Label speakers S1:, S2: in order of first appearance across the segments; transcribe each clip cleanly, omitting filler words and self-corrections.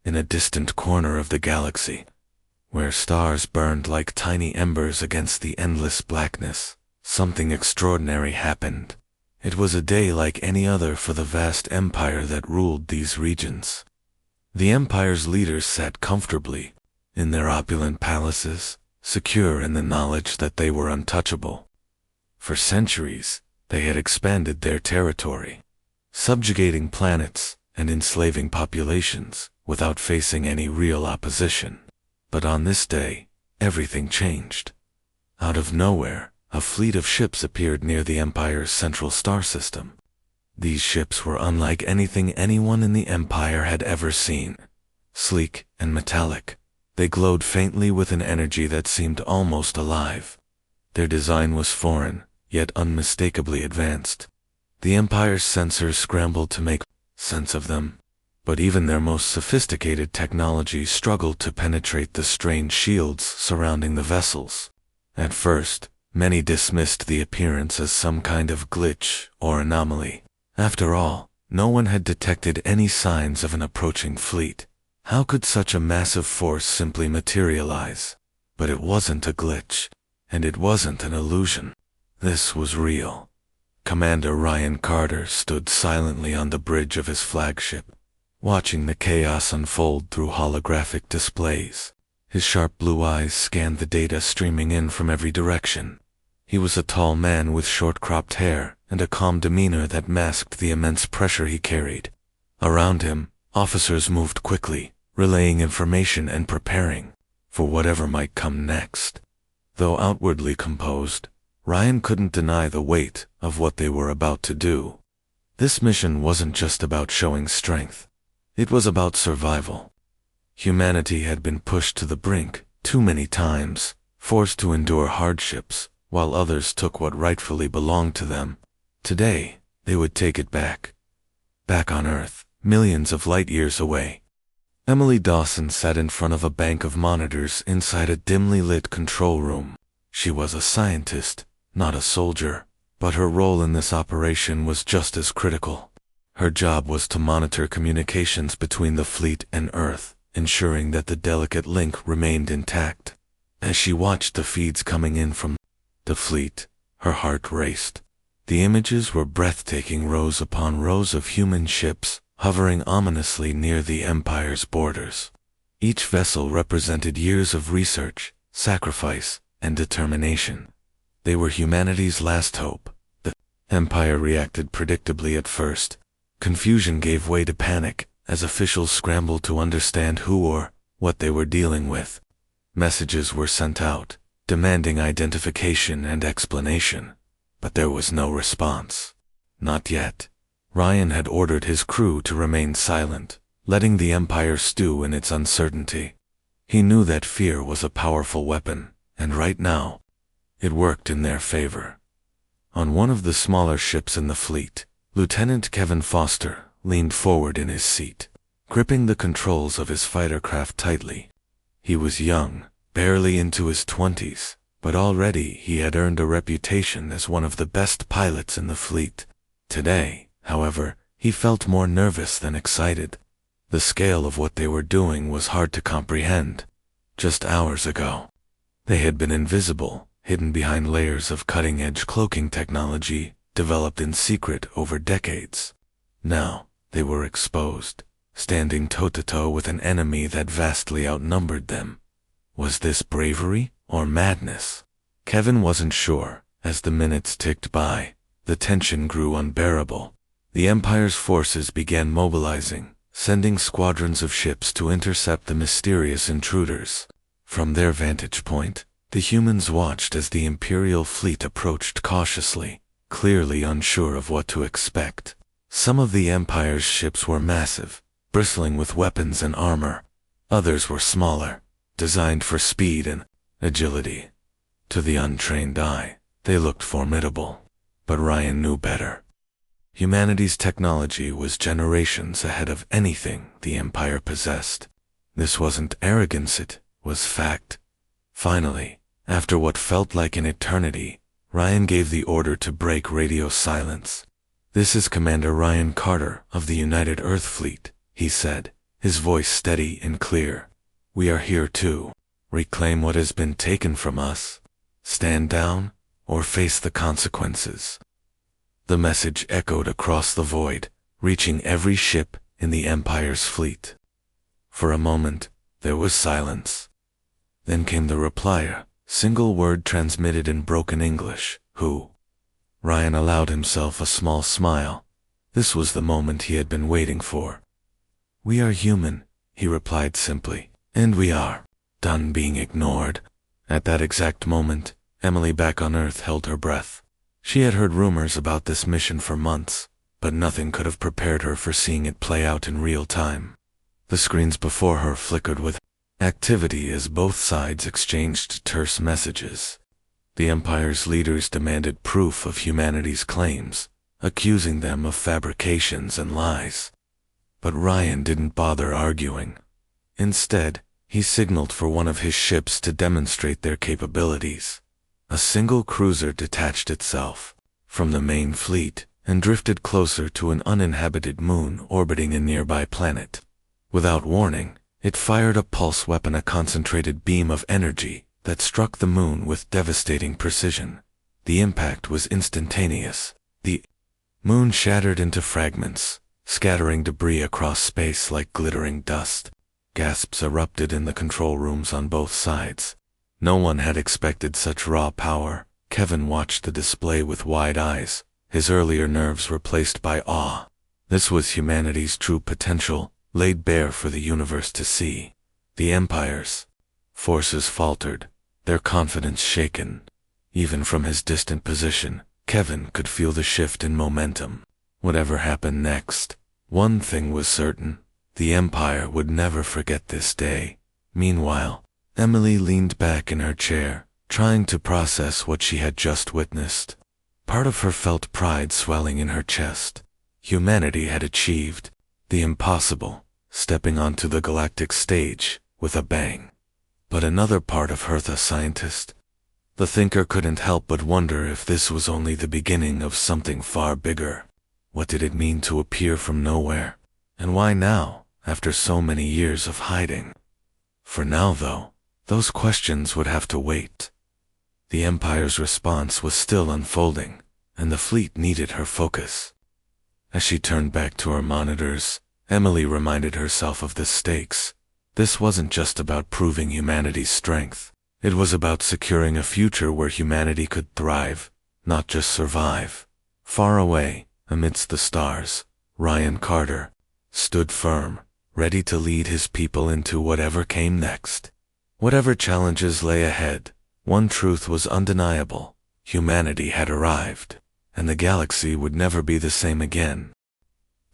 S1: in a distant corner of the galaxy, where stars burned like tiny embers against the endless blackness, something extraordinary happened. It was a day like any other for the vast empire that ruled these regions. The empire's leaders sat comfortably in their opulent palaces, secure in the knowledge that they were untouchable. For centuries, they had expanded their territory, subjugating planets and enslaving populations without facing any real opposition. But on this day, everything changed. Out of nowhere, a fleet of ships appeared near the Empire's central star system. These ships were unlike anything anyone in the Empire had ever seen. Sleek and metallic, they glowed faintly with an energy that seemed almost alive. Their design was foreign, yet unmistakably advanced. The Empire's sensors scrambled to make sense of them, but even their most sophisticated technology struggled to penetrate the strange shields surrounding the vessels. At first, many dismissed the appearance as some kind of glitch or anomaly. After all, no one had detected any signs of an approaching fleet. How could such a massive force simply materialize? But it wasn't a glitch, and it wasn't an illusion. This was real. Commander Ryan Carter stood silently on the bridge of his flagship, watching the chaos unfold through holographic displays. His sharp blue eyes scanned the data streaming in from every direction. He was a tall man with short-cropped hair and a calm demeanor that masked the immense pressure he carried. Around him, officers moved quickly, relaying information and preparing for whatever might come next. Though outwardly composed, Ryan couldn't deny the weight of what they were about to do. This mission wasn't just about showing strength. It was about survival. Humanity had been pushed to the brink too many times, forced to endure hardships, while others took what rightfully belonged to them. Today, they would take it back. Back on Earth, millions of light years away. Emily Dawson sat in front of a bank of monitors inside a dimly lit control room. She was a scientist, not a soldier, but her role in this operation was just as critical. Her job was to monitor communications between the fleet and Earth, ensuring that the delicate link remained intact. As she watched the feeds coming in from the fleet, her heart raced. The images were breathtaking, rows upon rows of human ships, hovering ominously near the Empire's borders. Each vessel represented years of research, sacrifice, and determination. They were humanity's last hope. The Empire reacted predictably at first. Confusion gave way to panic as officials scrambled to understand who or what they were dealing with. Messages were sent out, demanding identification and explanation, but there was no response. Not yet. Ryan had ordered his crew to remain silent, letting the Empire stew in its uncertainty. He knew that fear was a powerful weapon, and right now, it worked in their favor. On one of the smaller ships in the fleet, Lieutenant Kevin Foster leaned forward in his seat, gripping the controls of his fighter craft tightly. He was young, barely into his 20s, but already he had earned a reputation as one of the best pilots in the fleet. Today, however, he felt more nervous than excited. The scale of what they were doing was hard to comprehend. Just hours ago, they had been invisible, hidden behind layers of cutting-edge cloaking technology developed in secret over decades. Now, they were exposed, standing toe-to-toe with an enemy that vastly outnumbered them. Was this bravery or madness? Kevin wasn't sure. As the minutes ticked by, the tension grew unbearable. The Empire's forces began mobilizing, sending squadrons of ships to intercept the mysterious intruders. From their vantage point, the humans watched as the Imperial fleet approached cautiously, clearly unsure of what to expect. Some of the Empire's ships were massive, bristling with weapons and armor. Others were smaller, designed for speed and agility. To the untrained eye, they looked formidable. But Ryan knew better. Humanity's technology was generations ahead of anything the Empire possessed. This wasn't arrogance, it was fact. Finally, after what felt like an eternity, Ryan gave the order to break radio silence. "This is Commander Ryan Carter of the United Earth Fleet," he said, his voice steady and clear. "We are here to reclaim what has been taken from us. Stand down, or face the consequences." The message echoed across the void, reaching every ship in the Empire's fleet. For a moment, there was silence. Then came the reply, a single word transmitted in broken English, "Who?" Ryan allowed himself a small smile. This was the moment he had been waiting for. "We are human," he replied simply, "and we are done being ignored." At that exact moment, Emily back on Earth held her breath. She had heard rumors about this mission for months, but nothing could have prepared her for seeing it play out in real time. The screens before her flickered with activity as both sides exchanged terse messages. The Empire's leaders demanded proof of humanity's claims, accusing them of fabrications and lies. But Ryan didn't bother arguing. Instead, he signaled for one of his ships to demonstrate their capabilities. A single cruiser detached itself from the main fleet and drifted closer to an uninhabited moon orbiting a nearby planet. Without warning, it fired a pulse weapon, a concentrated beam of energy that struck the moon with devastating precision. The impact was instantaneous. The moon shattered into fragments, scattering debris across space like glittering dust. Gasps erupted in the control rooms on both sides. No one had expected such raw power. Kevin watched the display with wide eyes, his earlier nerves replaced by awe. This was humanity's true potential, laid bare for the universe to see. The Empire's forces faltered, their confidence shaken. Even from his distant position, Kevin could feel the shift in momentum. Whatever happened next, one thing was certain: the Empire would never forget this day. Meanwhile, Emily leaned back in her chair, trying to process what she had just witnessed. Part of her felt pride swelling in her chest. Humanity had achieved the impossible, stepping onto the galactic stage with a bang. But another part of her, the scientist, the thinker, couldn't help but wonder if this was only the beginning of something far bigger. What did it mean to appear from nowhere? And why now, after so many years of hiding? For now, though, those questions would have to wait. The Empire's response was still unfolding, and the fleet needed her focus. As she turned back to her monitors, Emily reminded herself of the stakes. This wasn't just about proving humanity's strength. It was about securing a future where humanity could thrive, not just survive. Far away, amidst the stars, Ryan Carter stood firm, ready to lead his people into whatever came next. Whatever challenges lay ahead, one truth was undeniable: humanity had arrived, and the galaxy would never be the same again.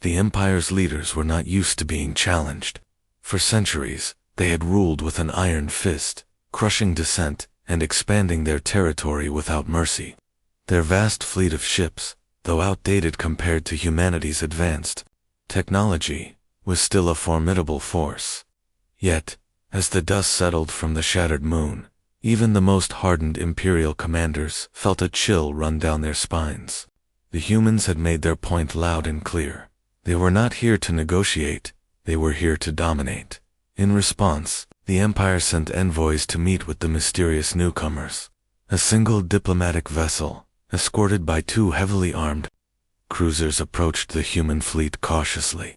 S1: The Empire's leaders were not used to being challenged. For centuries, they had ruled with an iron fist, crushing dissent and expanding their territory without mercy. Their vast fleet of ships, though outdated compared to humanity's advanced technology, was still a formidable force. Yet, as the dust settled from the shattered moon, even the most hardened Imperial commanders felt a chill run down their spines. The humans had made their point loud and clear. They were not here to negotiate, they were here to dominate. In response, the Empire sent envoys to meet with the mysterious newcomers. A single diplomatic vessel, escorted by two heavily armed cruisers, approached the human fleet cautiously.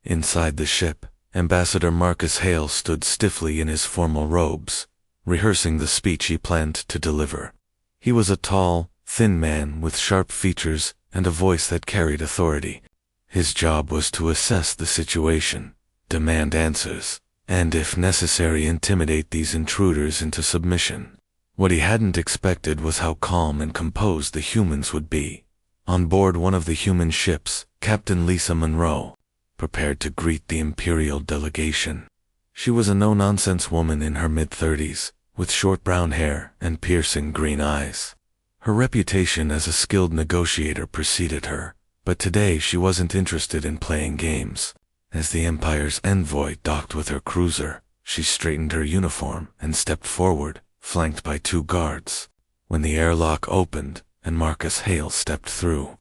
S1: Inside the ship, Ambassador Marcus Hale stood stiffly in his formal robes, rehearsing the speech he planned to deliver. He was a tall, thin man with sharp features and a voice that carried authority. His job was to assess the situation, demand answers, and if necessary intimidate these intruders into submission. What he hadn't expected was how calm and composed the humans would be. On board one of the human ships, Captain Lisa Monroe prepared to greet the Imperial delegation. She was a no-nonsense woman in her mid-30s, with short brown hair and piercing green eyes. Her reputation as a skilled negotiator preceded her, but today she wasn't interested in playing games. As the Empire's envoy docked with her cruiser, she straightened her uniform and stepped forward, flanked by two guards. When the airlock opened and Marcus Hale stepped through,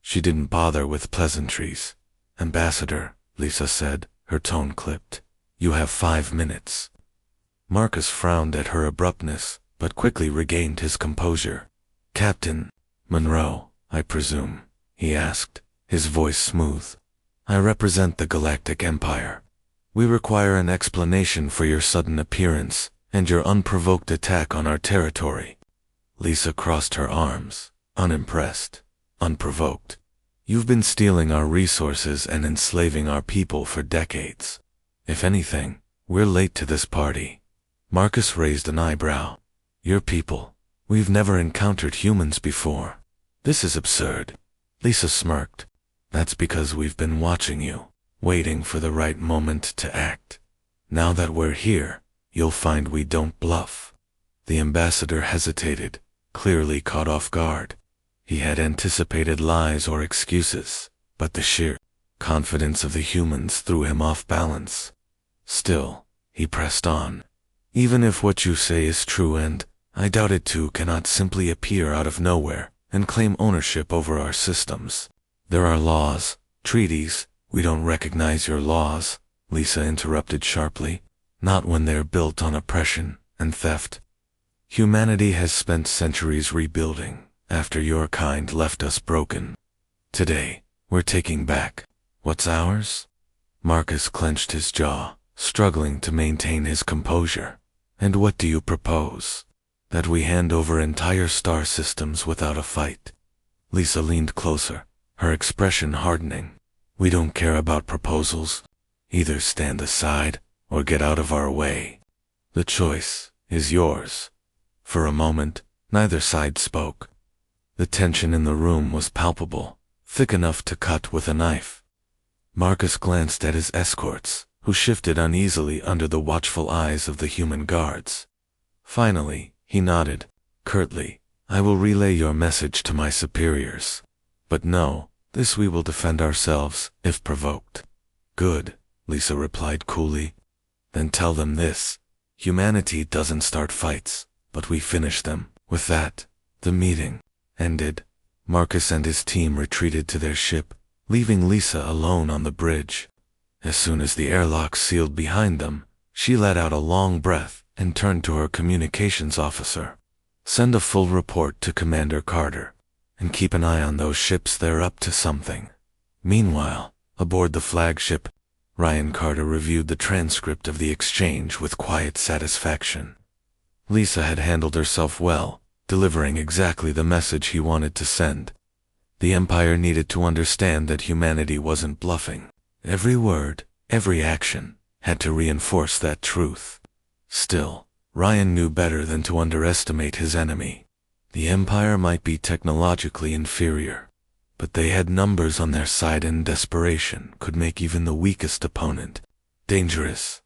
S1: she didn't bother with pleasantries. "Ambassador," Lisa said, her tone clipped. "You have 5 minutes." Marcus frowned at her abruptness, but quickly regained his composure. "Captain Monroe, I presume?" he asked, his voice smooth. "I represent the Galactic Empire. We require an explanation for your sudden appearance and your unprovoked attack on our territory." Lisa crossed her arms, unimpressed. "Unprovoked? You've been stealing our resources and enslaving our people for decades. If anything, we're late to this party." Marcus raised an eyebrow. "Your people? We've never encountered humans before. This is absurd." Lisa smirked. "That's because we've been watching you, waiting for the right moment to act. Now that we're here, you'll find we don't bluff." The ambassador hesitated, clearly caught off guard. He had anticipated lies or excuses, but the sheer confidence of the humans threw him off balance. Still, he pressed on. "Even if what you say is true, and I doubt it too, cannot simply appear out of nowhere and claim ownership over our systems. There are laws, treaties." "We don't recognize your laws," Lisa interrupted sharply. "Not when they're built on oppression and theft. Humanity has spent centuries rebuilding after your kind left us broken. Today, we're taking back what's ours." Marcus clenched his jaw, struggling to maintain his composure. "And what do you propose? That we hand over entire star systems without a fight?" Lisa leaned closer, her expression hardening. "We don't care about proposals. Either stand aside or get out of our way. The choice is yours." For a moment, neither side spoke. The tension in the room was palpable, thick enough to cut with a knife. Marcus glanced at his escorts, who shifted uneasily under the watchful eyes of the human guards. Finally, he nodded, curtly. "I will relay your message to my superiors. But no, this we will defend ourselves, if provoked." "Good," Lisa replied coolly. "Then tell them this. Humanity doesn't start fights, but we finish them." With that, the meeting ended. Marcus and his team retreated to their ship, leaving Lisa alone on the bridge. As soon as the airlock sealed behind them, she let out a long breath and turned to her communications officer. "Send a full report to Commander Carter, and keep an eye on those ships. They're up to something." Meanwhile, aboard the flagship, Ryan Carter reviewed the transcript of the exchange with quiet satisfaction. Lisa had handled herself well, delivering exactly the message he wanted to send. The Empire needed to understand that humanity wasn't bluffing. Every word, every action, had to reinforce that truth. Still, Ryan knew better than to underestimate his enemy. The Empire might be technologically inferior, but they had numbers on their side, and desperation could make even the weakest opponent dangerous.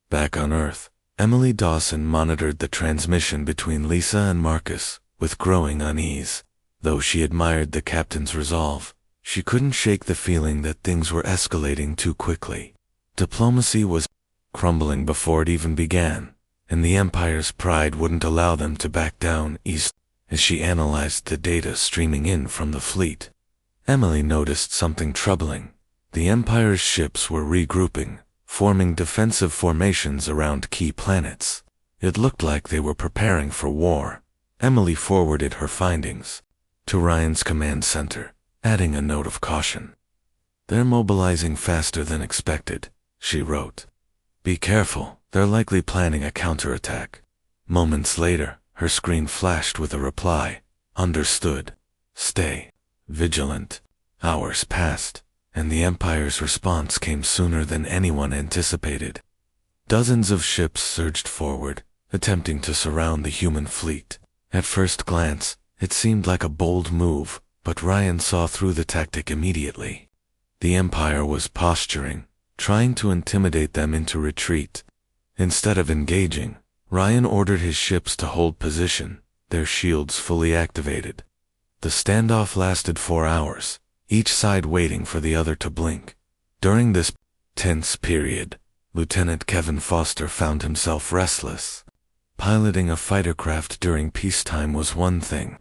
S1: Back on Earth, Emily Dawson monitored the transmission between Lisa and Marcus with growing unease. Though she admired the captain's resolve, she couldn't shake the feeling that things were escalating too quickly. Diplomacy was crumbling before it even began, and the Empire's pride wouldn't allow them to back down east. As she analyzed the data streaming in from the fleet, Emily noticed something troubling. The Empire's ships were regrouping, forming defensive formations around key planets. It looked like they were preparing for war. Emily forwarded her findings to Ryan's command center, adding a note of caution. "They're mobilizing faster than expected," she wrote. "Be careful, they're likely planning a counterattack." Moments later, her screen flashed with a reply. "Understood. Stay vigilant." Hours passed, and the Empire's response came sooner than anyone anticipated. Dozens of ships surged forward, attempting to surround the human fleet. At first glance, it seemed like a bold move, but Ryan saw through the tactic immediately. The Empire was posturing, trying to intimidate them into retreat. Instead of engaging, Ryan ordered his ships to hold position, their shields fully activated. The standoff lasted 4 hours, each side waiting for the other to blink. During this tense period, Lieutenant Kevin Foster found himself restless. Piloting a fighter craft during peacetime was one thing,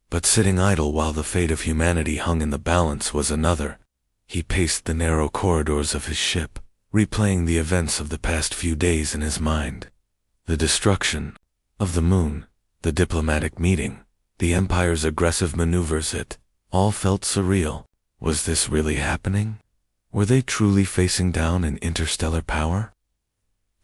S1: but sitting idle while the fate of humanity hung in the balance was another. He paced the narrow corridors of his ship, replaying the events of the past few days in his mind. The destruction of the moon, the diplomatic meeting, the Empire's aggressive maneuvers, it all felt surreal. Was this really happening? Were they truly facing down an interstellar power?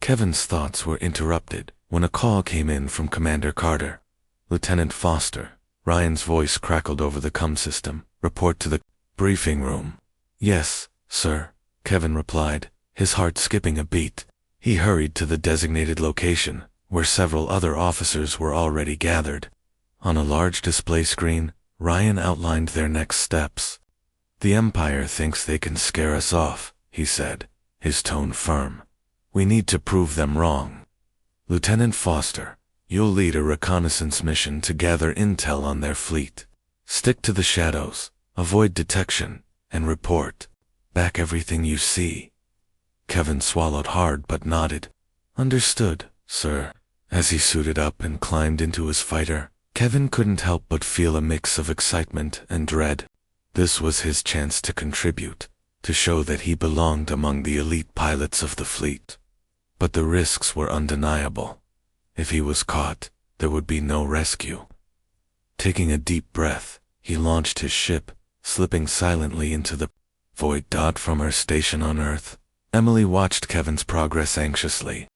S1: Kevin's thoughts were interrupted when a call came in from Commander Carter. Lieutenant Foster. Ryan's voice crackled over the comm system. Report to the briefing room. Yes, sir, Kevin replied, his heart skipping a beat. He hurried to the designated location, where several other officers were already gathered. On a large display screen, Ryan outlined their next steps. The Empire thinks they can scare us off, he said, his tone firm. We need to prove them wrong. Lieutenant Foster, you'll lead a reconnaissance mission to gather intel on their fleet. Stick to the shadows, avoid detection, and report back everything you see. Kevin swallowed hard but nodded. Understood, sir. As he suited up and climbed into his fighter, Kevin couldn't help but feel a mix of excitement and dread. This was his chance to contribute, to show that he belonged among the elite pilots of the fleet. But the risks were undeniable. If he was caught, there would be no rescue. Taking a deep breath, he launched his ship, slipping silently into the void. From her station on Earth, Emily watched Kevin's progress anxiously.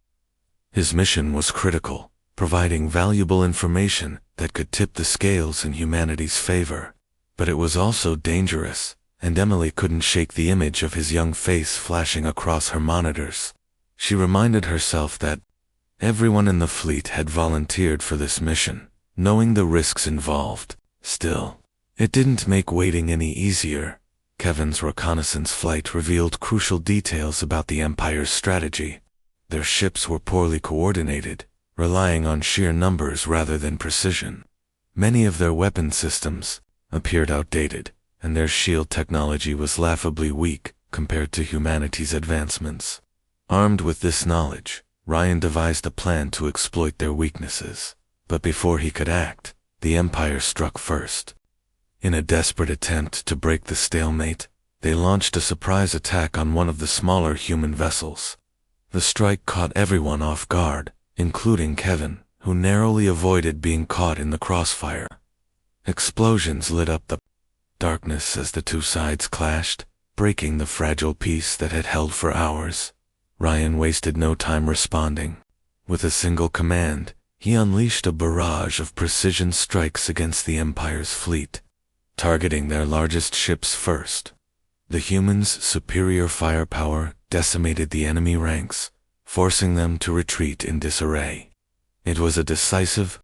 S1: His mission was critical, providing valuable information that could tip the scales in humanity's favor. But it was also dangerous, and Emily couldn't shake the image of his young face flashing across her monitors. She reminded herself that everyone in the fleet had volunteered for this mission, knowing the risks involved. Still, it didn't make waiting any easier. Kevin's reconnaissance flight revealed crucial details about the Empire's strategy. Their ships were poorly coordinated, relying on sheer numbers rather than precision. Many of their weapon systems appeared outdated, and their shield technology was laughably weak compared to humanity's advancements. Armed with this knowledge, Ryan devised a plan to exploit their weaknesses. But before he could act, the Empire struck first. In a desperate attempt to break the stalemate, they launched a surprise attack on one of the smaller human vessels. The strike caught everyone off guard, including Kevin, who narrowly avoided being caught in the crossfire. Explosions lit up the darkness as the two sides clashed, breaking the fragile peace that had held for hours. Ryan wasted no time responding. With a single command, he unleashed a barrage of precision strikes against the Empire's fleet, targeting their largest ships first. The humans' superior firepower decimated the enemy ranks, forcing them to retreat in disarray. It was a decisive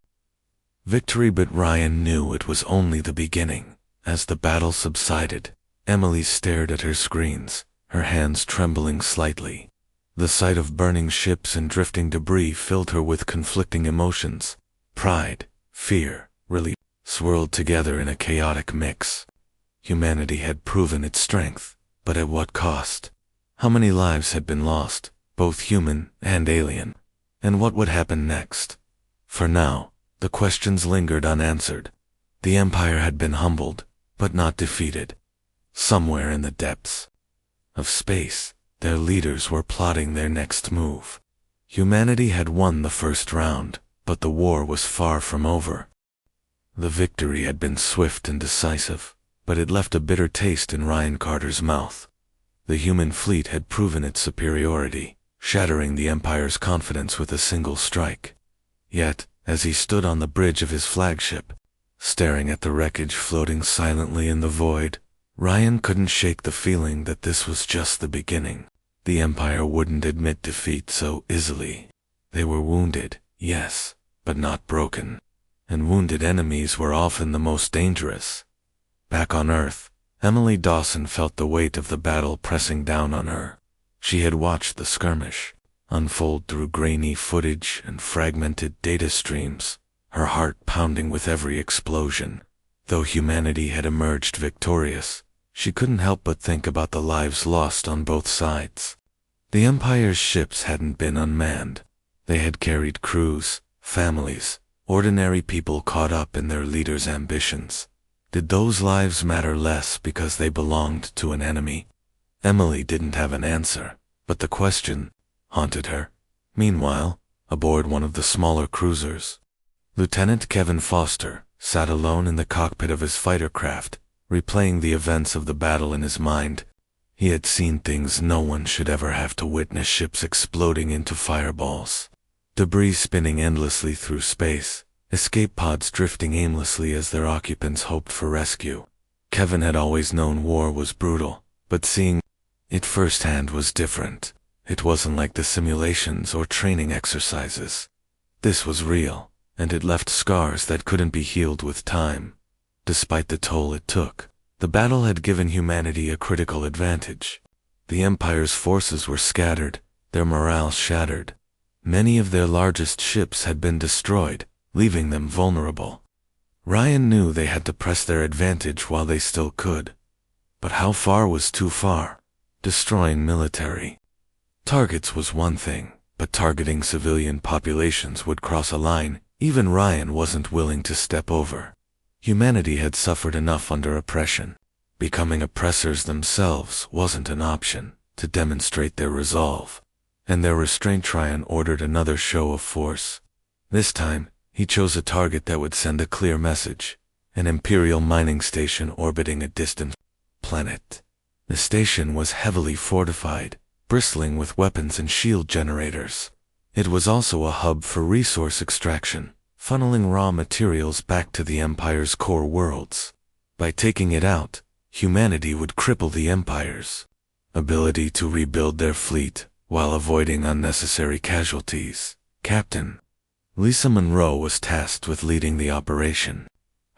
S1: victory, but Ryan knew it was only the beginning. As the battle subsided, Emily stared at her screens, her hands trembling slightly. The sight of burning ships and drifting debris filled her with conflicting emotions. Pride, fear, relief swirled together in a chaotic mix. Humanity had proven its strength, but at what cost? How many lives had been lost, both human and alien? And what would happen next? For now, the questions lingered unanswered. The Empire had been humbled, but not defeated. Somewhere in the depths of space, their leaders were plotting their next move. Humanity had won the first round, but the war was far from over. The victory had been swift and decisive, but it left a bitter taste in Ryan Carter's mouth. The human fleet had proven its superiority, shattering the Empire's confidence with a single strike. Yet, as he stood on the bridge of his flagship, staring at the wreckage floating silently in the void, Ryan couldn't shake the feeling that this was just the beginning. The Empire wouldn't admit defeat so easily. They were wounded, yes, but not broken. And wounded enemies were often the most dangerous. Back on Earth, Emily Dawson felt the weight of the battle pressing down on her. She had watched the skirmish unfold through grainy footage and fragmented data streams, her heart pounding with every explosion. Though humanity had emerged victorious, she couldn't help but think about the lives lost on both sides. The Empire's ships hadn't been unmanned. They had carried crews, families, ordinary people caught up in their leaders' ambitions. Did those lives matter less because they belonged to an enemy? Emily didn't have an answer, But the question haunted her. Meanwhile, aboard one of the smaller cruisers, Lieutenant Kevin Foster sat alone in the cockpit of his fighter craft, replaying the events of the battle in his mind. He had seen things no one should ever have to witness: ships exploding into fireballs, debris spinning endlessly through space, escape pods drifting aimlessly as their occupants hoped for rescue. Kevin had always known war was brutal, but seeing it firsthand was different. It wasn't like the simulations or training exercises. This was real, and it left scars that couldn't be healed with time. Despite the toll it took, the battle had given humanity a critical advantage. The Empire's forces were scattered, their morale shattered. Many of their largest ships had been destroyed, leaving them vulnerable. Ryan knew they had to press their advantage while they still could. But how far was too far? Destroying military targets was one thing, but targeting civilian populations would cross a line even Ryan wasn't willing to step over. Humanity had suffered enough under oppression. Becoming oppressors themselves wasn't an option. To demonstrate their resolve and their restraint, Ryan ordered another show of force. This time, he chose a target that would send a clear message: an Imperial mining station orbiting a distant planet. The station was heavily fortified, bristling with weapons and shield generators. It was also a hub for resource extraction, funneling raw materials back to the Empire's core worlds. By taking it out, humanity would cripple the Empire's ability to rebuild their fleet while avoiding unnecessary casualties. Captain Lisa Monroe was tasked with leading the operation.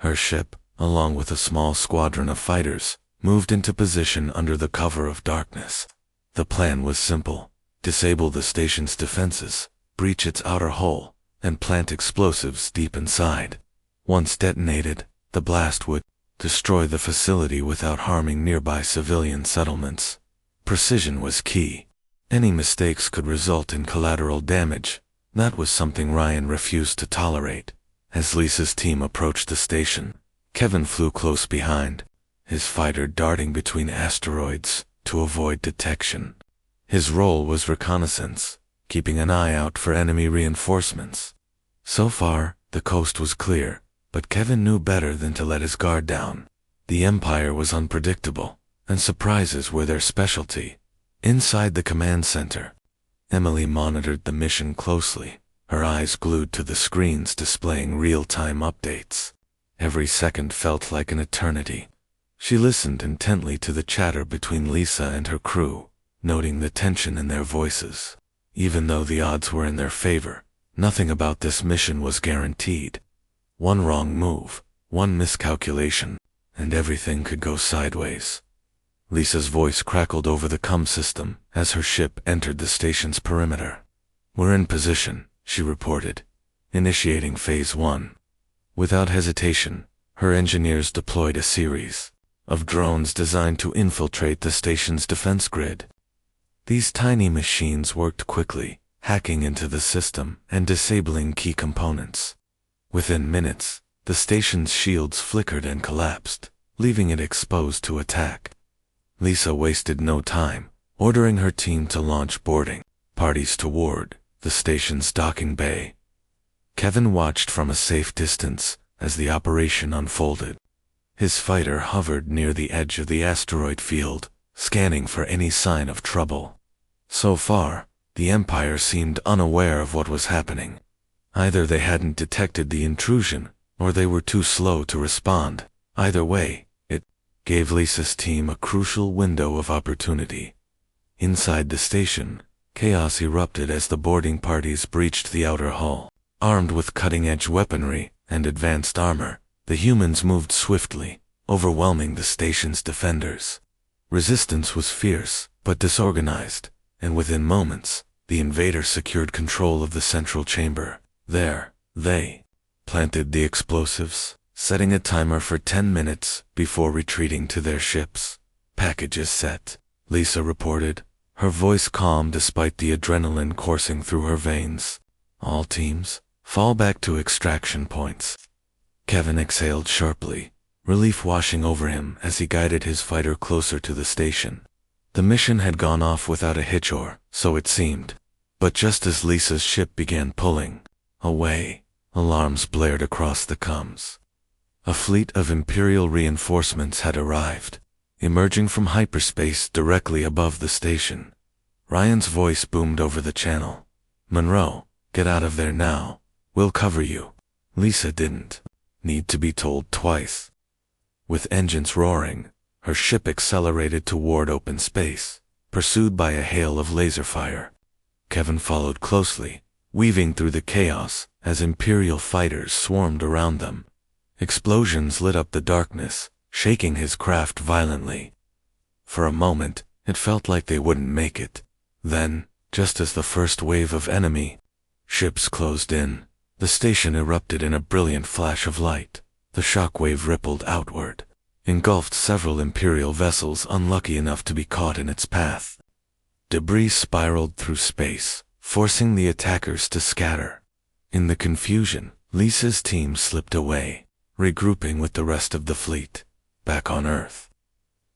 S1: Her ship, along with a small squadron of fighters, moved into position under the cover of darkness. The plan was simple: disable the station's defenses, breach its outer hull, and plant explosives deep inside. Once detonated, the blast would destroy the facility without harming nearby civilian settlements. Precision was key. Any mistakes could result in collateral damage. That was something Ryan refused to tolerate. As Lisa's team approached the station, Kevin flew close behind, his fighter darting between asteroids to avoid detection. His role was reconnaissance, keeping an eye out for enemy reinforcements. So far, the coast was clear, but Kevin knew better than to let his guard down. The Empire was unpredictable, and surprises were their specialty. Inside the command center, Emily monitored the mission closely, her eyes glued to the screens displaying real-time updates. Every second felt like an eternity. She listened intently to the chatter between Lisa and her crew, noting the tension in their voices. Even though the odds were in their favor, nothing about this mission was guaranteed. One wrong move, one miscalculation, and everything could go sideways. Lisa's voice crackled over the comm system as her ship entered the station's perimeter. "We're in position," she reported, initiating Phase 1. Without hesitation, her engineers deployed a series of drones designed to infiltrate the station's defense grid. These tiny machines worked quickly, hacking into the system and disabling key components. Within minutes, the station's shields flickered and collapsed, leaving it exposed to attack. Lisa wasted no time, ordering her team to launch boarding parties toward the station's docking bay. Kevin watched from a safe distance as the operation unfolded. His fighter hovered near the edge of the asteroid field, scanning for any sign of trouble. So far, the Empire seemed unaware of what was happening. Either they hadn't detected the intrusion, or they were too slow to respond. Either way, it gave Lisa's team a crucial window of opportunity. Inside the station, chaos erupted as the boarding parties breached the outer hull. Armed with cutting-edge weaponry and advanced armor, the humans moved swiftly, overwhelming the station's defenders. Resistance was fierce, but disorganized, and within moments, the invaders secured control of the central chamber. There, they planted the explosives, setting a timer for 10 minutes before retreating to their ships. "Packages set," Lisa reported, her voice calm despite the adrenaline coursing through her veins. "All teams, fall back to extraction points." Kevin exhaled sharply, relief washing over him as he guided his fighter closer to the station. The mission had gone off without a hitch, or so it seemed. But just as Lisa's ship began pulling away, alarms blared across the comms. A fleet of Imperial reinforcements had arrived, emerging from hyperspace directly above the station. Ryan's voice boomed over the channel. "Monroe, get out of there now. We'll cover you." Lisa didn't need to be told twice. With engines roaring, her ship accelerated toward open space, pursued by a hail of laser fire. Kevin followed closely, weaving through the chaos as Imperial fighters swarmed around them. Explosions lit up the darkness, shaking his craft violently. For a moment, it felt like they wouldn't make it. Then, just as the first wave of enemy ships closed in, the station erupted in a brilliant flash of light. The shockwave rippled outward, engulfed several Imperial vessels unlucky enough to be caught in its path. Debris spiraled through space, forcing the attackers to scatter. In the confusion, Lisa's team slipped away, regrouping with the rest of the fleet, back on Earth.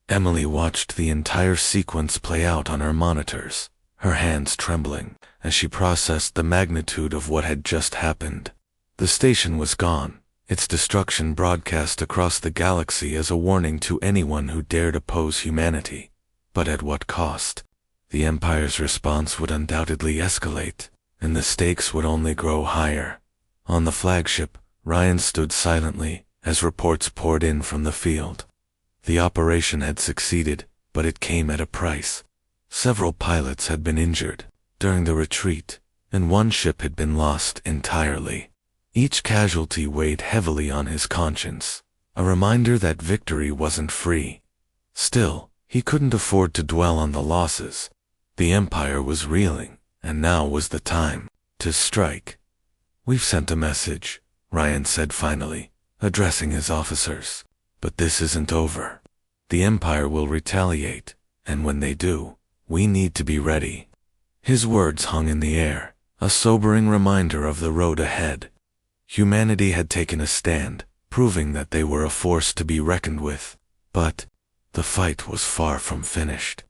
S1: Emily watched the entire sequence play out on her monitors, her hands trembling as she processed the magnitude of what had just happened. The station was gone, its destruction broadcast across the galaxy as a warning to anyone who dared oppose humanity. But at what cost? The Empire's response would undoubtedly escalate, and the stakes would only grow higher. On the flagship, Ryan stood silently as reports poured in from the field. The operation had succeeded, but it came at a price. Several pilots had been injured during the retreat, and one ship had been lost entirely. Each casualty weighed heavily on his conscience, a reminder that victory wasn't free. Still, he couldn't afford to dwell on the losses. The Empire was reeling, and now was the time to strike. "We've sent a message," Ryan said finally, addressing his officers. "But this isn't over. The Empire will retaliate, and when they do, we need to be ready." His words hung in the air, a sobering reminder of the road ahead. Humanity had taken a stand, proving that they were a force to be reckoned with. But the fight was far from finished.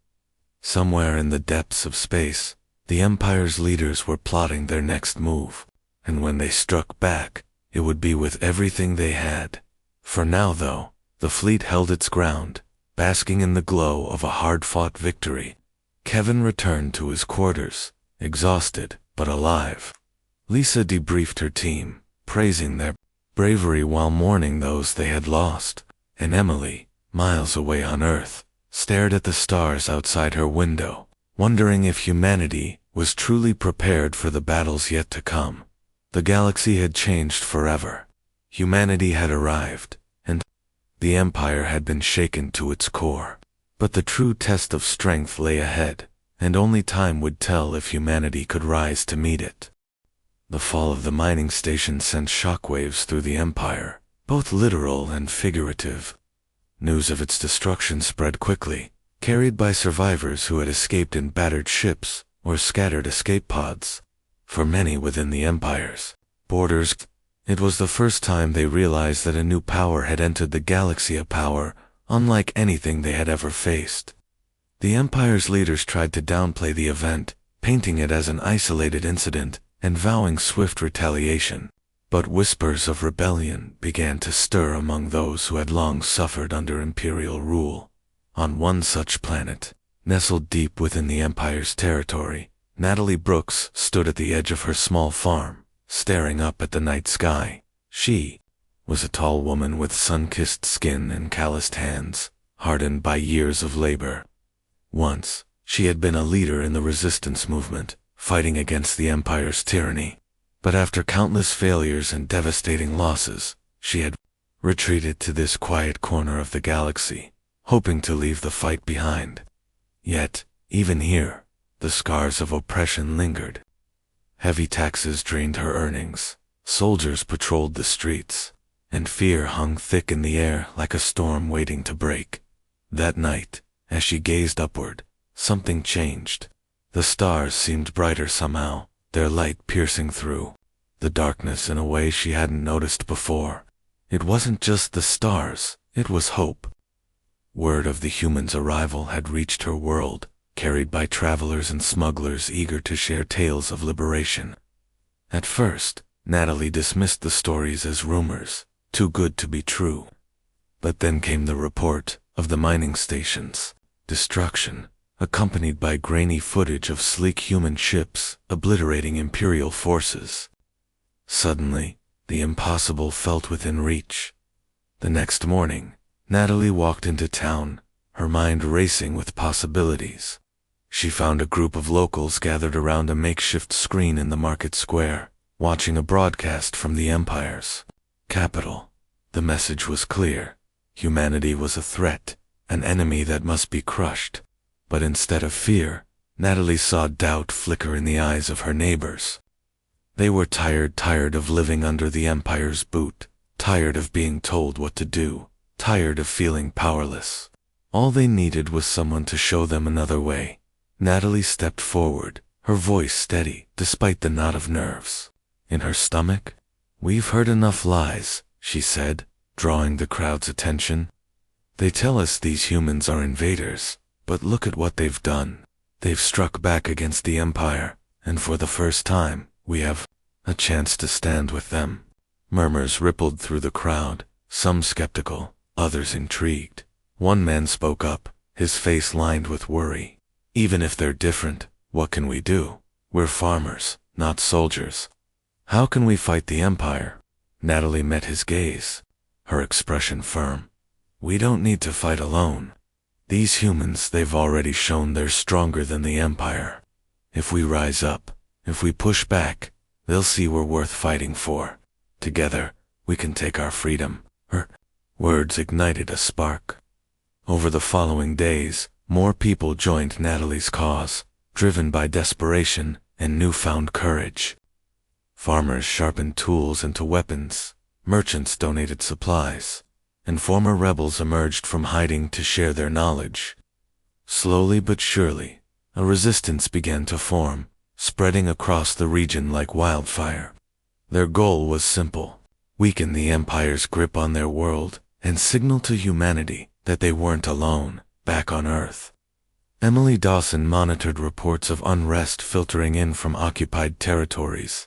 S1: Somewhere in the depths of space, the Empire's leaders were plotting their next move, and when they struck back, it would be with everything they had. For now, though, the fleet held its ground, basking in the glow of a hard-fought victory. Kevin returned to his quarters, exhausted but alive. Lisa debriefed her team, praising their bravery while mourning those they had lost, and Emily, miles away on Earth, stared at the stars outside her window, wondering if humanity was truly prepared for the battles yet to come. The galaxy had changed forever. Humanity had arrived, and the Empire had been shaken to its core. But the true test of strength lay ahead, and only time would tell if humanity could rise to meet it. The fall of the mining station sent shockwaves through the Empire, both literal and figurative. News of its destruction spread quickly, carried by survivors who had escaped in battered ships or scattered escape pods. For many within the Empire's borders, it was the first time they realized that a new power had entered the galaxy, a power unlike anything they had ever faced. The Empire's leaders tried to downplay the event, painting it as an isolated incident and vowing swift retaliation. But whispers of rebellion began to stir among those who had long suffered under Imperial rule. On one such planet, nestled deep within the Empire's territory, Natalie Brooks stood at the edge of her small farm, staring up at the night sky. She was a tall woman with sun-kissed skin and calloused hands, hardened by years of labor. Once, she had been a leader in the resistance movement, fighting against the Empire's tyranny. But after countless failures and devastating losses, she had retreated to this quiet corner of the galaxy, hoping to leave the fight behind. Yet, even here, the scars of oppression lingered. Heavy taxes drained her earnings, soldiers patrolled the streets, and fear hung thick in the air like a storm waiting to break. That night, as she gazed upward, something changed. The stars seemed brighter somehow, their light piercing through the darkness in a way she hadn't noticed before. It wasn't just the stars, it was hope. Word of the humans' arrival had reached her world, carried by travelers and smugglers eager to share tales of liberation. At first, Natalie dismissed the stories as rumors, too good to be true. But then came the report of the mining stations, destruction, accompanied by grainy footage of sleek human ships obliterating Imperial forces. Suddenly, the impossible felt within reach. The next morning, Natalie walked into town, her mind racing with possibilities. She found a group of locals gathered around a makeshift screen in the market square, watching a broadcast from the Empire's capital. The message was clear. Humanity was a threat, an enemy that must be crushed. But instead of fear, Natalie saw doubt flicker in the eyes of her neighbors. They were tired of living under the Empire's boot, tired of being told what to do, tired of feeling powerless. All they needed was someone to show them another way. Natalie stepped forward, her voice steady despite the knot of nerves in her stomach. "We've heard enough lies," she said, drawing the crowd's attention. "They tell us these humans are invaders, but look at what they've done. They've struck back against the Empire, and for the first time, we have a chance to stand with them." Murmurs rippled through the crowd, some skeptical, others intrigued. One man spoke up, his face lined with worry. "Even if they're different, what can we do? We're farmers, not soldiers. How can we fight the Empire?" Natalie met his gaze, her expression firm. "We don't need to fight alone. These humans, they've already shown they're stronger than the Empire. If we rise up, if we push back, they'll see we're worth fighting for. Together, we can take our freedom." Her words ignited a spark. Over the following days, more people joined Natalie's cause, driven by desperation and newfound courage. Farmers sharpened tools into weapons, merchants donated supplies, and former rebels emerged from hiding to share their knowledge. Slowly but surely, a resistance began to form, spreading across the region like wildfire. Their goal was simple: weaken the Empire's grip on their world and signal to humanity that they weren't alone, back on Earth. Emily Dawson monitored reports of unrest filtering in from occupied territories.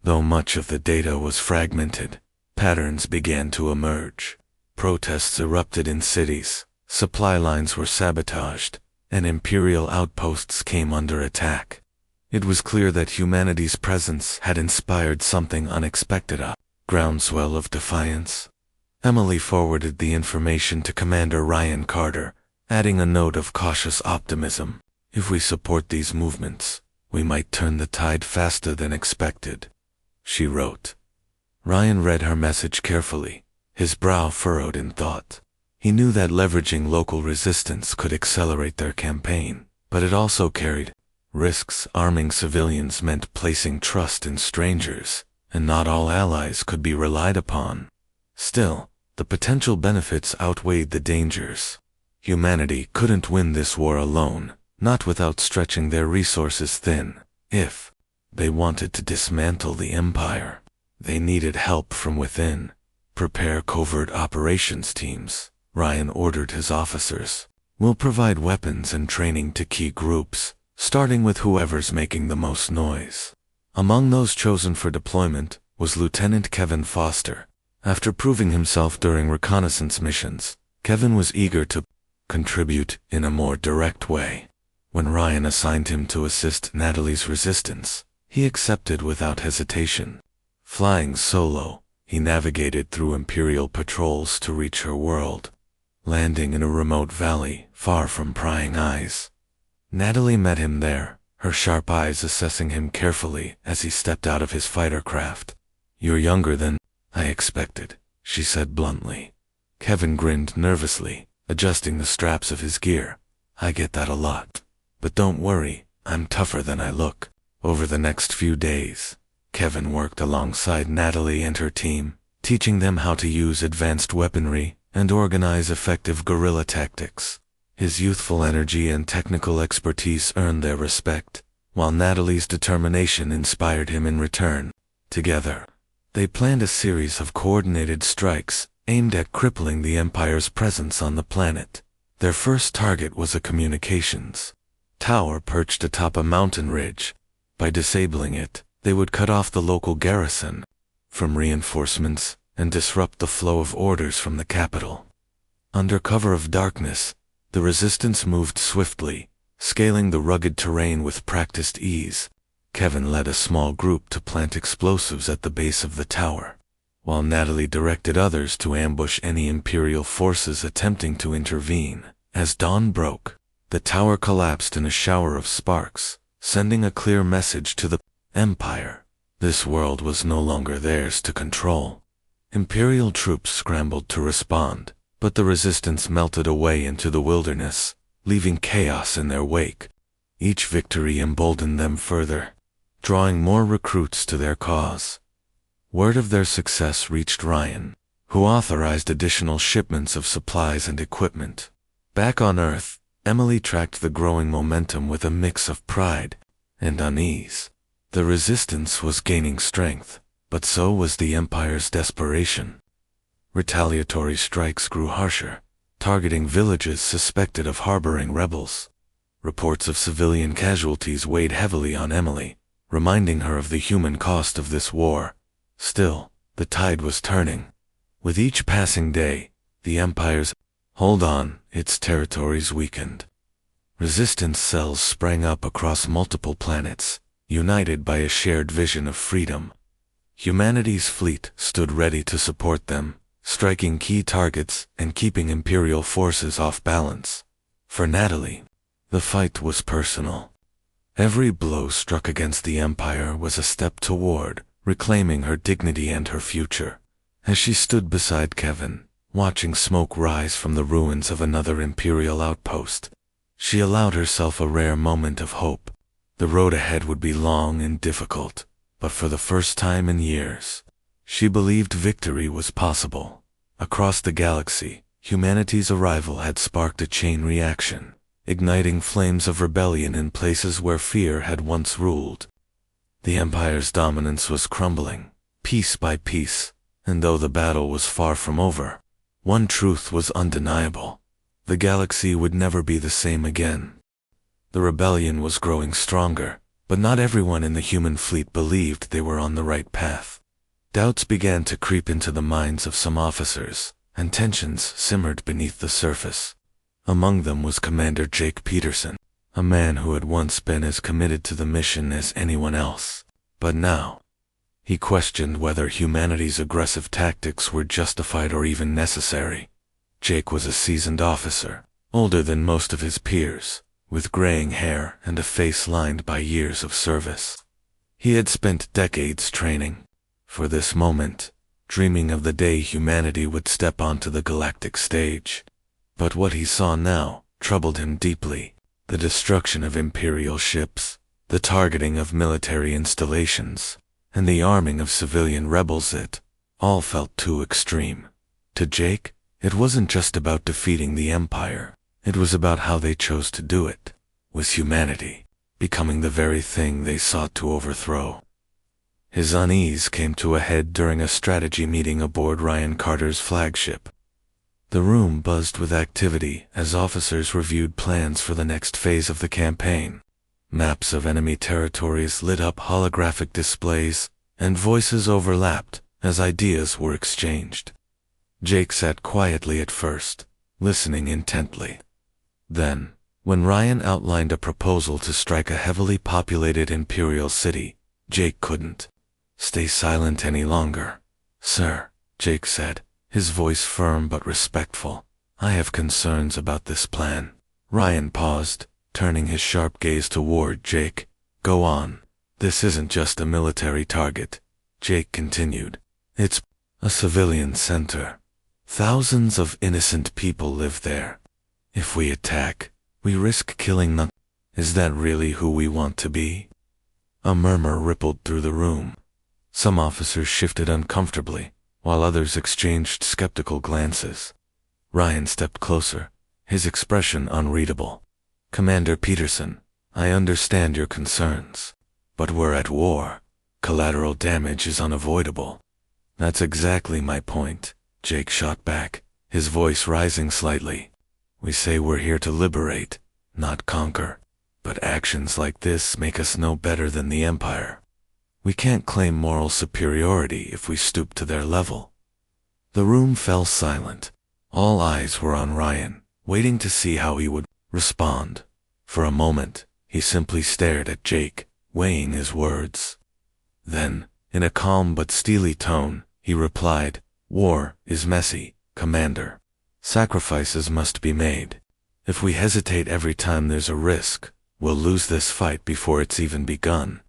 S1: Though much of the data was fragmented, patterns began to emerge. Protests erupted in cities, supply lines were sabotaged, and Imperial outposts came under attack. It was clear that humanity's presence had inspired something unexpected, a groundswell of defiance. Emily forwarded the information to Commander Ryan Carter, adding a note of cautious optimism. "If we support these movements, we might turn the tide faster than expected," she wrote. Ryan read her message carefully, his brow furrowed in thought. He knew that leveraging local resistance could accelerate their campaign, but it also carried risks. Arming civilians meant placing trust in strangers, and not all allies could be relied upon. Still, the potential benefits outweighed the dangers. Humanity couldn't win this war alone, not without stretching their resources thin. If they wanted to dismantle the Empire, they needed help from within. "Prepare covert operations teams," Ryan ordered his officers. "We'll provide weapons and training to key groups, starting with whoever's making the most noise." Among those chosen for deployment was Lieutenant Kevin Foster. After proving himself during reconnaissance missions, Kevin was eager to contribute in a more direct way. When Ryan assigned him to assist Natalie's resistance, he accepted without hesitation. Flying solo, he navigated through Imperial patrols to reach her world, landing in a remote valley far from prying eyes. Natalie met him there, her sharp eyes assessing him carefully as he stepped out of his fighter craft. "You're younger than I expected," she said bluntly. Kevin grinned nervously, adjusting the straps of his gear. "I get that a lot. But don't worry, I'm tougher than I look." Over the next few days, Kevin worked alongside Natalie and her team, teaching them how to use advanced weaponry and organize effective guerrilla tactics. His youthful energy and technical expertise earned their respect, while Natalie's determination inspired him in return. Together, they planned a series of coordinated strikes aimed at crippling the Empire's presence on the planet. Their first target was a communications tower perched atop a mountain ridge. By disabling it, they would cut off the local garrison from reinforcements and disrupt the flow of orders from the capital. Under cover of darkness, the resistance moved swiftly, scaling the rugged terrain with practiced ease. Kevin led a small group to plant explosives at the base of the tower, while Natalie directed others to ambush any Imperial forces attempting to intervene. As dawn broke, the tower collapsed in a shower of sparks, sending a clear message to the Empire. This world was no longer theirs to control. Imperial troops scrambled to respond, but the resistance melted away into the wilderness, leaving chaos in their wake. Each victory emboldened them further, drawing more recruits to their cause. Word of their success reached Ryan, who authorized additional shipments of supplies and equipment. Back on Earth, Emily tracked the growing momentum with a mix of pride and unease. The resistance was gaining strength, but so was the Empire's desperation. Retaliatory strikes grew harsher, targeting villages suspected of harboring rebels. Reports of civilian casualties weighed heavily on Emily, reminding her of the human cost of this war. Still, the tide was turning. With each passing day, the Empire's hold on its territories weakened. Resistance cells sprang up across multiple planets, united by a shared vision of freedom. Humanity's fleet stood ready to support them, striking key targets and keeping Imperial forces off balance. For Natalie, the fight was personal. Every blow struck against the Empire was a step toward reclaiming her dignity and her future. As she stood beside Kevin, watching smoke rise from the ruins of another Imperial outpost, she allowed herself a rare moment of hope. The road ahead would be long and difficult, but for the first time in years, she believed victory was possible. Across the galaxy, humanity's arrival had sparked a chain reaction, igniting flames of rebellion in places where fear had once ruled. The Empire's dominance was crumbling, piece by piece, and though the battle was far from over, one truth was undeniable: the galaxy would never be the same again. The rebellion was growing stronger, but not everyone in the human fleet believed they were on the right path. Doubts began to creep into the minds of some officers, and tensions simmered beneath the surface. Among them was Commander Jake Peterson, a man who had once been as committed to the mission as anyone else. But now, he questioned whether humanity's aggressive tactics were justified or even necessary. Jake was a seasoned officer, older than most of his peers, with graying hair and a face lined by years of service. He had spent decades training for this moment, dreaming of the day humanity would step onto the galactic stage. But what he saw now troubled him deeply. The destruction of Imperial ships, the targeting of military installations, and the arming of civilian rebels, it all felt too extreme. To Jake, it wasn't just about defeating the Empire. It was about how they chose to do it. Was humanity becoming the very thing they sought to overthrow? His unease came to a head during a strategy meeting aboard Ryan Carter's flagship. The room buzzed with activity as officers reviewed plans for the next phase of the campaign. Maps of enemy territories lit up holographic displays, and voices overlapped as ideas were exchanged. Jake sat quietly at first, listening intently. Then, when Ryan outlined a proposal to strike a heavily populated Imperial city, Jake couldn't stay silent any longer. "Sir," Jake said, his voice firm but respectful, "I have concerns about this plan." Ryan paused, turning his sharp gaze toward Jake. "Go on. This isn't just a military target," Jake continued. "It's a civilian center. Thousands of innocent people live there. If we attack, we risk killing them. Is that really who we want to be?" A murmur rippled through the room. Some officers shifted uncomfortably, while others exchanged skeptical glances. Ryan stepped closer, his expression unreadable. "Commander Peterson, I understand your concerns, but we're at war. Collateral damage is unavoidable." "That's exactly my point," Jake shot back, his voice rising slightly. We say we're here to liberate, not conquer. But actions like this make us no better than the Empire. We can't claim moral superiority if we stoop to their level." The room fell silent. All eyes were on Ryan, waiting to see how he would respond. For a moment, he simply stared at Jake, weighing his words. Then, in a calm but steely tone, he replied, "War is messy, Commander. Sacrifices must be made. If we hesitate every time there's a risk, we'll lose this fight before it's even begun."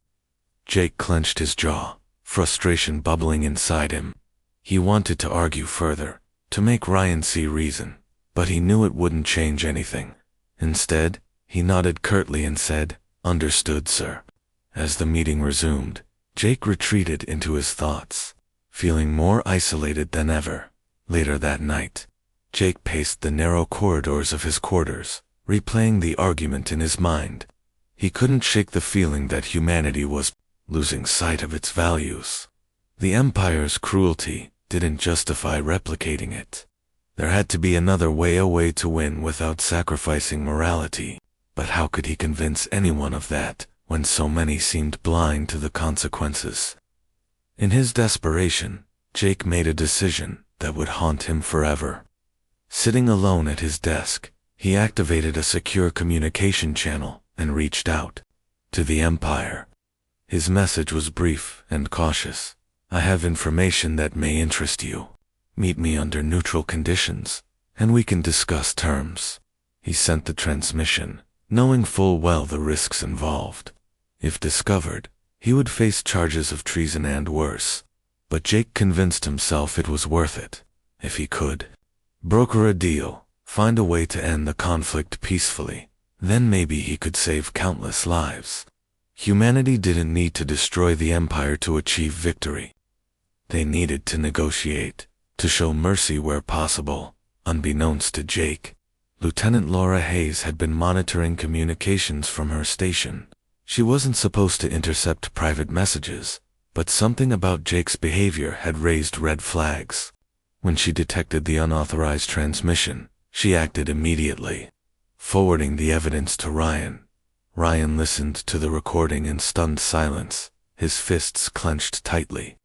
S1: Jake clenched his jaw, frustration bubbling inside him. He wanted to argue further, to make Ryan see reason, but he knew it wouldn't change anything. Instead, he nodded curtly and said, "Understood, sir." As the meeting resumed, Jake retreated into his thoughts, feeling more isolated than ever. Later that night, Jake paced the narrow corridors of his quarters, replaying the argument in his mind. He couldn't shake the feeling that humanity was losing sight of its values. The Empire's cruelty didn't justify replicating it. There had to be another way, a way to win without sacrificing morality. But how could he convince anyone of that, when so many seemed blind to the consequences? In his desperation, Jake made a decision that would haunt him forever. Sitting alone at his desk, he activated a secure communication channel and reached out to the Empire. His message was brief and cautious. "I have information that may interest you. Meet me under neutral conditions, and we can discuss terms." He sent the transmission, knowing full well the risks involved. If discovered, he would face charges of treason and worse. But Jake convinced himself it was worth it, if he could. Broker a deal, find a way to end the conflict peacefully, then maybe he could save countless lives. Humanity didn't need to destroy the Empire to achieve victory. They needed to negotiate, to show mercy where possible. Unbeknownst to Jake, Lieutenant Laura Hayes had been monitoring communications from her station. She wasn't supposed to intercept private messages, but something about Jake's behavior had raised red flags. When she detected the unauthorized transmission, she acted immediately, forwarding the evidence to Ryan. Ryan listened to the recording in stunned silence, his fists clenched tightly.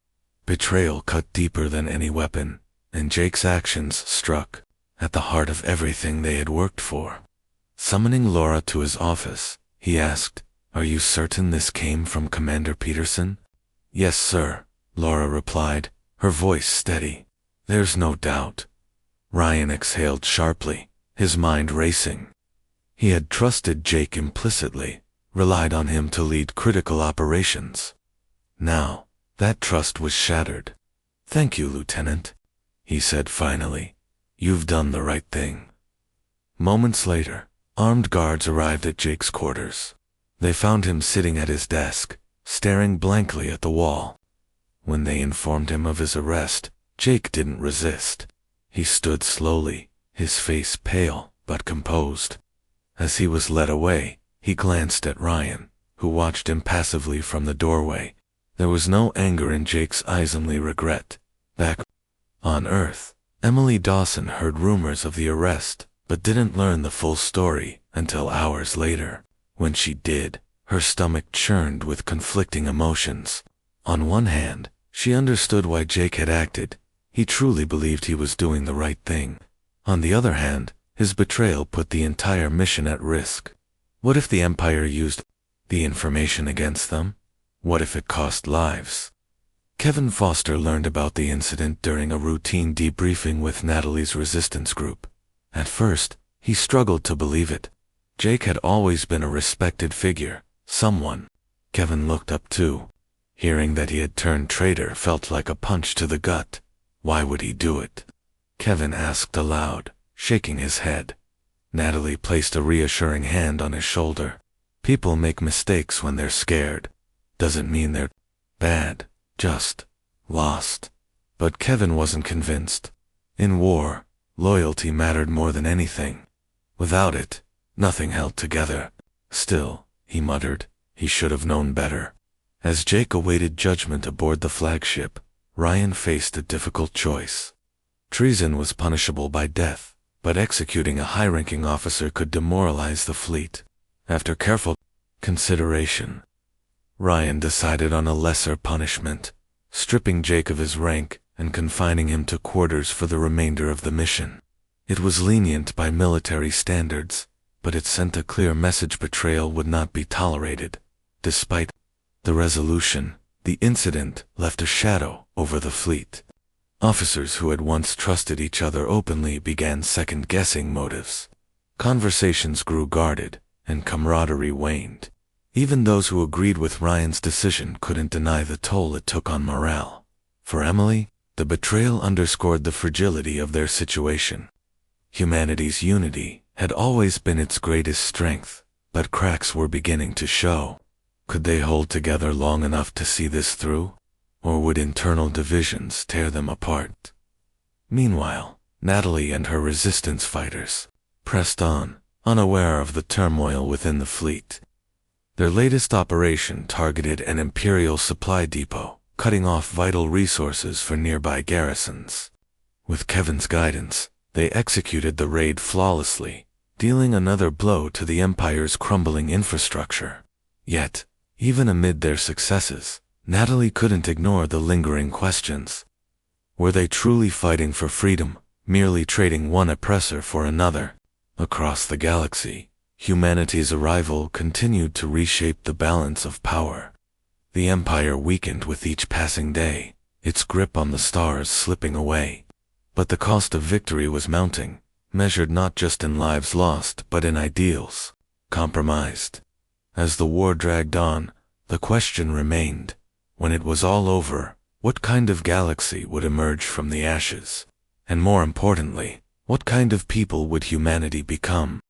S1: Betrayal cut deeper than any weapon, and Jake's actions struck at the heart of everything they had worked for. Summoning Laura to his office, he asked, "Are you certain this came from Commander Peterson?" "Yes, sir," Laura replied, her voice steady. "There's no doubt." Ryan exhaled sharply, his mind racing. He had trusted Jake implicitly, relied on him to lead critical operations. Now, that trust was shattered. "Thank you, Lieutenant," he said finally. "You've done the right thing." Moments later, armed guards arrived at Jake's quarters. They found him sitting at his desk, staring blankly at the wall. When they informed him of his arrest, Jake didn't resist. He stood slowly, his face pale but composed. As he was led away, he glanced at Ryan, who watched impassively from the doorway. There was no anger in Jake's eyes, only regret. Back on Earth, Emily Dawson heard rumors of the arrest, but didn't learn the full story until hours later. When she did, her stomach churned with conflicting emotions. On one hand, she understood why Jake had acted. He truly believed he was doing the right thing. On the other hand, his betrayal put the entire mission at risk. What if the Empire used the information against them? What if it cost lives? Kevin Foster learned about the incident during a routine debriefing with Natalie's resistance group. At first, he struggled to believe it. Jake had always been a respected figure, someone Kevin looked up to. Hearing that he had turned traitor felt like a punch to the gut. Why would he do it? Kevin asked aloud, shaking his head. Natalie placed a reassuring hand on his shoulder. People make mistakes when they're scared. Doesn't mean they're bad, just lost. But Kevin wasn't convinced. In war, loyalty mattered more than anything. Without it, nothing held together. Still, he muttered, he should have known better. As Jake awaited judgment aboard the flagship, Ryan faced a difficult choice. Treason was punishable by death, but executing a high-ranking officer could demoralize the fleet. After careful consideration, Ryan decided on a lesser punishment, stripping Jake of his rank and confining him to quarters for the remainder of the mission. It was lenient by military standards, but it sent a clear message: betrayal would not be tolerated. Despite the resolution, the incident left a shadow over the fleet. Officers who had once trusted each other openly began second-guessing motives. Conversations grew guarded, and camaraderie waned. Even those who agreed with Ryan's decision couldn't deny the toll it took on morale. For Emily, the betrayal underscored the fragility of their situation. Humanity's unity had always been its greatest strength, but cracks were beginning to show. Could they hold together long enough to see this through? Or would internal divisions tear them apart? Meanwhile, Natalie and her resistance fighters pressed on, unaware of the turmoil within the fleet. Their latest operation targeted an Imperial supply depot, cutting off vital resources for nearby garrisons. With Kevin's guidance, they executed the raid flawlessly, dealing another blow to the Empire's crumbling infrastructure. Yet, even amid their successes, Natalie couldn't ignore the lingering questions. Were they truly fighting for freedom, merely trading one oppressor for another? Across the galaxy, humanity's arrival continued to reshape the balance of power. The Empire weakened with each passing day, its grip on the stars slipping away. But the cost of victory was mounting, measured not just in lives lost but in ideals compromised. As the war dragged on, the question remained: when it was all over, what kind of galaxy would emerge from the ashes? And more importantly, what kind of people would humanity become?